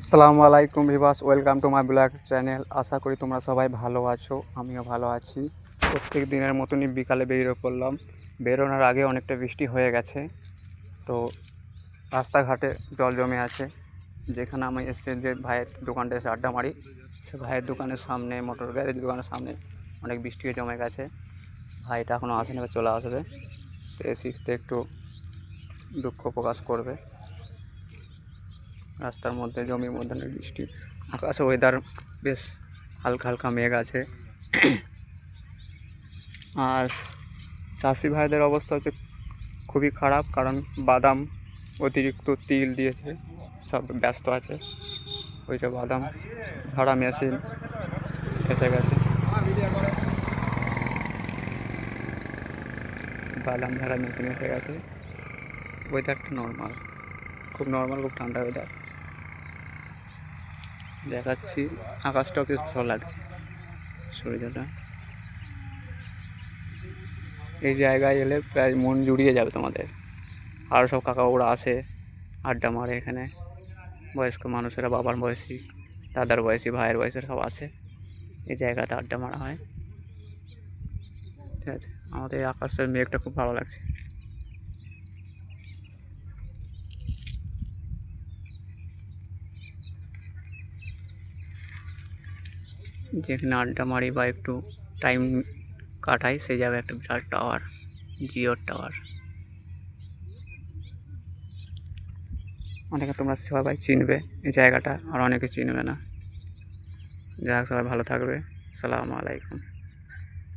আসসালামু আলাইকুম viewers, welcome to my blog channel. আশা করি তোমরা সবাই ভালো আছো, আমিও ভালো আছি। প্রত্যেক দিনের মতনই বিকালে বেরিয়ে পড়লাম। বেরোনোর আগে অনেকটা বৃষ্টি হয়ে গেছে, তো রাস্তাঘাটে জল জমে আছে। যেখানে আমি এসে যে ভাইয়ের দোকানটা এসে আড্ডা মারি, সে ভাইয়ের দোকানের সামনে, মোটর গ্যারেজ দোকানের সামনে অনেক বৃষ্টি হয়ে জমে গেছে। ভাইটা এখনও আসেনি, চলে আসবে। তো এসিতে একটু দুঃখ প্রকাশ করবে। রাস্তার মধ্যে জমির মধ্যে অনেক বৃষ্টি, আকাশে ওয়েদার বেশ হালকা হালকা মেঘ আছে। আর চাষি ভাইদের অবস্থা হচ্ছে খুবই খারাপ, কারণ বাদাম অতিরিক্ত তিল দিয়েছে, সব ব্যস্ত আছে। ওইটা বাদাম ঝাড়া মেশিন এসে গেছে, বাদাম ঝাড়া মেশিন এসে গেছে। ওয়েদারটা নর্মাল, খুব নর্মাল, খুব ঠান্ডা ওয়েদার দেখাচ্ছি। আকাশটাও বেশ ভালো লাগছে, সূর্যটা। এই জায়গায় এলে প্রায় মন জুড়িয়ে যাবে তোমাদের। আরও সব কাকাকুড়া আসে, আড্ডা মারে এখানে। বয়স্ক মানুষেরা, বাবার বয়সী, দাদার বয়সী, ভাইয়ের বয়সের সব আসে। এই জায়গাতে আড্ডা মারা হয়। ঠিক আছে, আমাদের এই আকাশের মেঘটা খুব ভালো লাগছে। যেখানে আড্ডা মারি বা একটু টাইম কাটাই, সেই জায়গায় একটা বিরাট টাওয়ার, জিওর টাওয়ার। অনেকে তোমরা সবাই চিনবে এই জায়গাটা, আর অনেকে চিনবে না। যাই হোক, সবাই ভালো থাকবে। আসসালামু আলাইকুম।